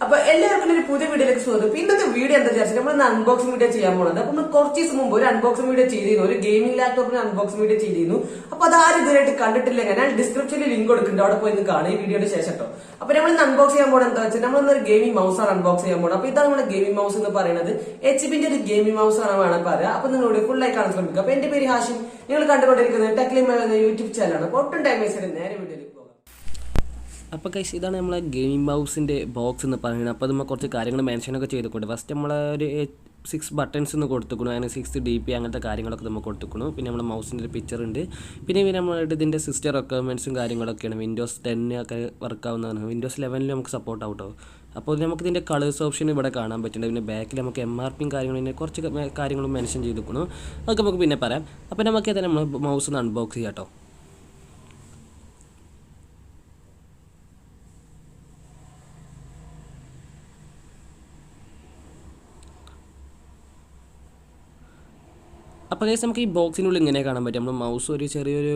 അപ്പൊ എല്ലാവർക്കും ഒരു പുതിയ വീഡിയോയിലേക്ക് സ്വാഗതം. ഇന്നത്തെ വീഡിയോ എന്താ വെച്ചാൽ നമ്മൾ അൺബോക്സിംഗ് വീഡിയോ ചെയ്യാൻ പോകുന്നത്. അപ്പൊ നമ്മൾ കുറച്ച് ദിവസം മുമ്പ് ഒരു അൺബോക്സിംഗ് വീഡിയോ ചെയ്തിരുന്നു, ഒരു ഗെയിമിംഗ് ലാപ്ടോപ്പിന് അൺബോക്സിംഗ് വീഡിയോ ചെയ്തിരുന്നു. അപ്പൊ അതാരും ഇതുവരെയായിട്ട് കണ്ടിട്ടില്ലെങ്കിൽ ഞാൻ ഡിസ്ക്രിപ്ഷനിൽ ലിങ്ക് കൊടുക്കുന്നുണ്ട്, അവിടെ പോയി കാണാം ഈ വീഡിയോയുടെ ശേഷം കേട്ടോ. അപ്പൊ നമ്മൾ ഇന്ന് അൺബോക്സ് ചെയ്യാൻ പോകുന്നത് എന്താ വെച്ചാൽ നമ്മളൊരു ഗെയിമിംഗ് മൗസ് ആണ് അൺബോക്സ് ചെയ്യാൻ പോകുന്നത്. അപ്പൊ ഇതാണ് നമ്മുടെ ഗെയിമിംഗ് മൗസ് എന്ന് പറയുന്നത്. HP-ന്റെ ഒരു ഗെയിമിംഗ് മൗസ് ആണ് വേണം പറയാം. അപ്പൊ നിങ്ങളോട് ഫുൾ ആയി കാണാൻ ശ്രമിക്കുക. അപ്പൊ എന്റെ പേര് ഹാഷിം, നിങ്ങൾ കണ്ടുകൊണ്ടിരിക്കുന്നത് ടെക്ലിം എന്ന യൂട്യൂബ് ചാനലാണ്. അപ്പൊ ഒട്ടും ടൈം വേസ്റ്റ് നേരെ വീഡിയോയിലേക്ക് പോകാം. അപ്പോൾ കൈസ് ഇതാണ് നമ്മളെ ഗെയിമിംഗ് മൗസിൻ്റെ ബോക്സ് എന്ന് പറയുന്നത്. അപ്പോൾ നമ്മൾ കുറച്ച് കാര്യങ്ങൾ മെൻഷനൊക്കെ ചെയ്തിട്ടുണ്ട്. ഫസ്റ്റ് നമ്മളൊരു 6 ബട്ടൺസ് ഒന്ന് കൊടുത്തിക്കണം, അങ്ങനെ 6 DP അങ്ങനത്തെ കാര്യങ്ങളൊക്കെ നമ്മൾ കൊടുത്തിക്കണം. പിന്നെ നമ്മുടെ മൗസിൻ്റെ ഒരു പിക്ചർ ഉണ്ട്. പിന്നെ നമ്മളുടെ ഇതിൻ്റെ സിസ്റ്റം റിക്വയർമെൻറ്റ്സും കാര്യങ്ങളൊക്കെയാണ്. വിൻഡോസ് 10 ഒക്കെ വർക്കാവുന്നതാണ്. വിൻഡോസ് 11 നമുക്ക് സപ്പോർട്ട് ആവട്ടോ. അപ്പോൾ നമുക്ക് ഇതിൻ്റെ കളേഴ്സ് ഓപ്ഷൻ ഇവിടെ കാണാൻ പറ്റുന്നുണ്ട്. പിന്നെ ബാക്കിൽ നമുക്ക് MRPയും കാര്യങ്ങളും പിന്നെ കുറച്ച് കാര്യങ്ങളും മെൻഷൻ ചെയ്തിരിക്കണം. അതൊക്കെ നമുക്ക് പിന്നെ പറയാം. അപ്പോൾ നമുക്ക് തന്നെ നമ്മൾ മൗസ് ഒന്ന് അൺബോക്സ് ചെയ്യാം കേട്ടോ. അപ്പോൾ നമുക്ക് ഈ ബോക്സിനുള്ളിൽ ഇങ്ങനെ കാണാൻ പറ്റും. നമ്മൾ മൗസ് ഒരു ചെറിയൊരു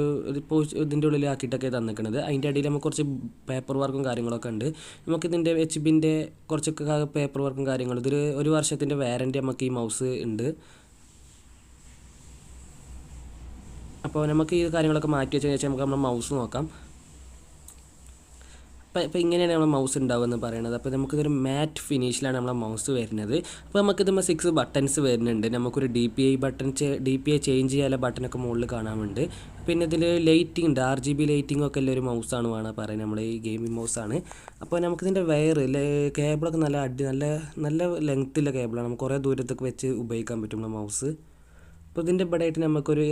ഇതിൻ്റെ ഉള്ളിലാക്കിയിട്ടൊക്കെ തന്നിരിക്കുന്നത്. അതിൻ്റെ അടിയിൽ നമുക്ക് കുറച്ച് പേപ്പർ വർക്കും കാര്യങ്ങളൊക്കെ ഉണ്ട്. നമുക്കിതിൻ്റെ HP-ൻ്റെ കുറച്ചൊക്കെ പേപ്പർ വർക്കും കാര്യങ്ങളും. ഇതൊരു 1 വർഷത്തിൻ്റെ വാറൻറ്റി നമുക്ക് ഈ മൗസ് ഉണ്ട്. അപ്പോൾ നമുക്ക് ഈ കാര്യങ്ങളൊക്കെ മാറ്റി വെച്ചതിന് ശേഷം നമുക്ക് നമ്മുടെ മൗസ് നോക്കാം. അപ്പോൾ ഇങ്ങനെയാണ് നമ്മളെ മൗസ് ഉണ്ടാവുമെന്ന് പറയുന്നത്. അപ്പോൾ നമുക്കിതൊരു മാറ്റ് ഫിനിഷിലാണ് നമ്മളെ മൗസ് വരുന്നത്. അപ്പോൾ നമുക്കിതുമ്പോൾ 6 ബട്ടൺസ് വരുന്നുണ്ട്. നമുക്കൊരു DPI ചേഞ്ച് ചെയ്യാനുള്ള ബട്ടനൊക്കെ മുകളിൽ കാണാനുണ്ട്. പിന്നെ ഇതിൽ ലൈറ്റിംഗ് ഉണ്ട്, RGB ലൈറ്റിംഗ് ഒക്കെ ഉള്ള ഒരു മൗസാണ് വേണം പറയുന്നത്. നമ്മൾ ഈ ഗെയിമിംഗ് മൗസാണ്. അപ്പോൾ നമുക്കിതിൻ്റെ കേബിളൊക്കെ നല്ല ലെങ്ത്തുള്ള കേബിളാണ്. നമുക്ക് കുറേ ദൂരത്തൊക്കെ വെച്ച് ഉപയോഗിക്കാൻ പറ്റും നമ്മുടെ മൗസ്. അപ്പോൾ ഇതിൻ്റെ ഇവിടെ ആയിട്ട് നമുക്കൊരു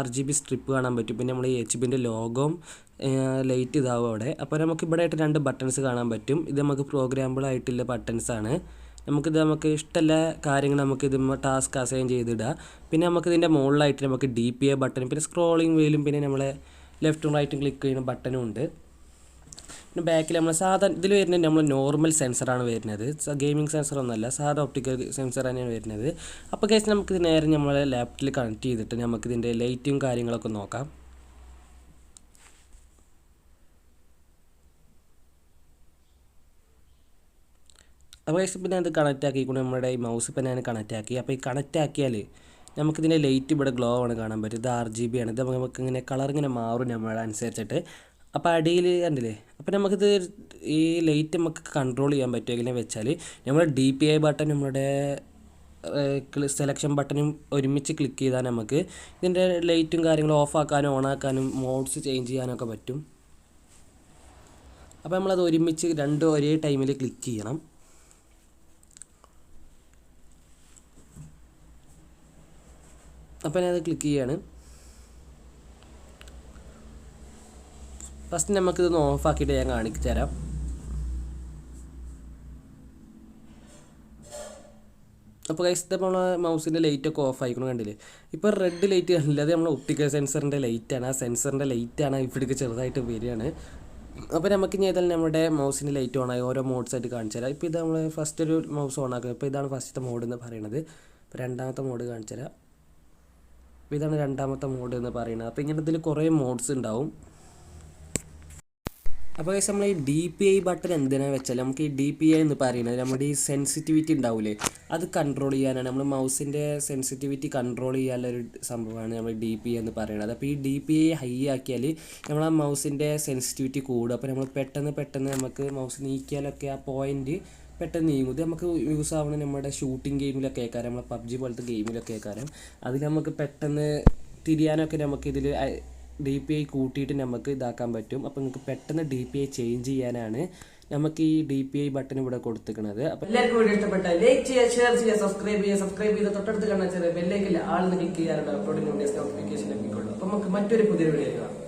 RGB സ്ട്രിപ്പ് കാണാൻ പറ്റും. പിന്നെ നമ്മൾ ഈ HP-ൻ്റെ ലോഗോം ലൈറ്റ് ഇതാവും അവിടെ. അപ്പോൾ നമുക്ക് ഇവിടെ ആയിട്ട് 2 ബട്ടൺസ് കാണാൻ പറ്റും. ഇത് നമുക്ക് പ്രോഗ്രാമബിൾ ആയിട്ടുള്ള ബട്ടൺസാണ്. നമുക്ക് ഇഷ്ടമുള്ള കാര്യങ്ങൾ നമുക്കിത് ടാസ്ക് അസൈൻ ചെയ്തിടുക. പിന്നെ നമുക്കിതിൻ്റെ മുകളിലായിട്ട് നമുക്ക് DPI ബട്ടൺ, പിന്നെ സ്ക്രോളിംഗ് വീലും, പിന്നെ നമ്മളെ ലെഫ്റ്റും റൈറ്റും ക്ലിക്ക് ചെയ്യുന്ന ബട്ടനും ഉണ്ട്. പിന്നെ ബാക്കിൽ നമ്മൾ ഇതിൽ വരുന്നത് നമ്മൾ നോർമൽ സെൻസറാണ് വരുന്നത്. ഗെയിമിംഗ് സെൻസർ ഒന്നുമല്ല, സാധാ ഒപ്റ്റിക്കൽ സെൻസർ തന്നെയാണ് വരുന്നത്. അപ്പോൾ കേസ് നമുക്കിത് നേരെ നമ്മളെ ലാപ്ടോപ്പിൽ കണക്ട് ചെയ്തിട്ട് നമുക്കിതിൻ്റെ ലൈറ്റും കാര്യങ്ങളൊക്കെ നോക്കാം. അപ്പോൾ കേസ് പിന്നെ അത് കണക്റ്റ് ആക്കിക്കൊണ്ട് നമ്മുടെ ഈ മൗസ് ഇപ്പം ഞാൻ കണക്റ്റ് ആക്കി. അപ്പോൾ ഈ കണക്റ്റ് ആക്കിയാൽ നമുക്കിതിൻ്റെ ലൈറ്റ് ഇവിടെ ഗ്ലോ ആണ് കാണാൻ പറ്റും. ഇത് RGB ആണ്. ഇത് നമുക്ക് ഇങ്ങനെ കളർ ഇങ്ങനെ മാറും നമ്മളെ അനുസരിച്ചിട്ട്. അപ്പോൾ അടിയിൽ കണ്ടില്ലേ. അപ്പോൾ നമുക്കിത് ഈ ലൈറ്റ് നമുക്ക് കൺട്രോൾ ചെയ്യാൻ പറ്റും. എങ്ങനെ വെച്ചാൽ നമ്മൾ DPI ബട്ടൺ നമ്മുടെ സെലക്ഷൻ ബട്ടണും ഒരുമിച്ച് ക്ലിക്ക് ചെയ്താൽ നമുക്ക് ഇതിൻ്റെ ലൈറ്റും കാര്യങ്ങളും ഓഫാക്കാനും ഓണാക്കാനും മോഡ്സ് ചേഞ്ച് ചെയ്യാനൊക്കെ പറ്റും. അപ്പോൾ നമ്മളത് ഒരുമിച്ച് ഒരേ ടൈമിൽ ക്ലിക്ക് ചെയ്യണം. അപ്പോൾ ഞാനത് ക്ലിക്ക് ചെയ്യാണ്. ഫസ്റ്റ് നമുക്കിതൊന്ന് ഓഫാക്കിയിട്ട് ഞാൻ കാണിച്ചു തരാം. അപ്പോൾ ഗൈസ് നമ്മൾ മൗസിൻ്റെ ലൈറ്റൊക്കെ ഓഫ് ആയിക്കണം, കണ്ടില്ലേ. ഇപ്പോൾ റെഡ് ലൈറ്റ് കാണില്ല, അത് നമ്മൾ ഒപ്റ്റിക്കൽ സെൻസറിൻ്റെ ലൈറ്റാണ്. ആ സെൻസറിൻ്റെ ലൈറ്റാണ് ഇവിടേക്ക് ചെറുതായിട്ട് വരികയാണ്. അപ്പോൾ നമുക്ക് ഇനി ഏതായാലും നമ്മുടെ മൗസിൻ്റെ ലൈറ്റ് ഓണായി ഓരോ മോഡ്സായിട്ട് കാണിച്ചു തരാം. ഇപ്പോൾ ഇത് നമ്മൾ ഫസ്റ്റ് ഒരു മൗസ് ഓണാക്കുക. ഇപ്പോൾ ഇതാണ് ഫസ്റ്റത്തെ മോഡ് എന്ന് പറയുന്നത്. ഇപ്പോൾ രണ്ടാമത്തെ മോഡ് കാണിച്ചു തരാം. അപ്പോൾ ഇതാണ് രണ്ടാമത്തെ മോഡ് എന്ന് പറയുന്നത്. അപ്പോൾ ഇങ്ങനെ ഇതിൽ കുറേ മോഡ്സ് ഉണ്ടാവും. അപ്പോൾ ഗൈസ് നമ്മൾ ഈ DPI ബട്ടൺ എന്തിനാണെന്ന് വെച്ചാൽ നമുക്ക് ഈ DPI എന്ന് പറയുന്നത് നമ്മുടെ ഈ സെൻസിറ്റിവിറ്റി ഉണ്ടാവില്ലേ, അത് കൺട്രോൾ ചെയ്യാനാണ്. നമ്മൾ മൗസിൻ്റെ സെൻസിറ്റിവിറ്റി കൺട്രോൾ ചെയ്യാനുള്ളൊരു സംഭവമാണ് നമ്മൾ DPI എന്ന് പറയുന്നത്. അപ്പോൾ ഈ DPI ഹൈ ആക്കിയാൽ നമ്മൾ ആ മൗസിൻ്റെ സെൻസിറ്റിവിറ്റി കൂടും. അപ്പോൾ നമ്മൾ പെട്ടെന്ന് നമുക്ക് മൗസ് നീക്കിയാലൊക്കെ ആ പോയിൻ്റ് പെട്ടെന്ന് നീങ്ങും. ഇത് നമുക്ക് യൂസ് ആവണം നമ്മുടെ ഷൂട്ടിംഗ് ഗെയിമിലൊക്കെ കേൾക്കാരം, നമ്മൾ PUBG പോലത്തെ ഗെയിമിലൊക്കെ കേൾക്കാരം. അതിൽ നമുക്ക് പെട്ടെന്ന് തിരിയാനൊക്കെ നമുക്കിതിൽ DPI കൂട്ടിയിട്ട് നമുക്ക് ഇതാക്കാൻ പറ്റും. അപ്പോൾ നിങ്ങൾക്ക് പെട്ടെന്ന് DPI ചേഞ്ച് ചെയ്യാനാണ് നമുക്ക് ഈ DPI ബട്ടൺ ഇവിടെ കൊടുത്തിരിക്കുന്നത്. അപ്പോൾ എല്ലാവർക്കും വീഡിയോ ഇഷ്ടപ്പെട്ടാൽ ലൈക്ക് ചെയ്യുക, ഷെയർ ചെയ്യുക, സബ്സ്ക്രൈബ് ചെയ്ത് തൊട്ടടുത്ത് കാണാൻ ചെറിയ ബെല്ലൈക്കില്ല ആൾ ക്ലിക്ക് ചെയ്യാറുണ്ട്. അപ്ലോഡിംഗ് നോട്ടിഫിക്കേഷൻ ലഭിക്കുള്ളൂ. അപ്പോൾ നമുക്ക് മറ്റൊരു പുതിയ വീഡിയോ കാണാം.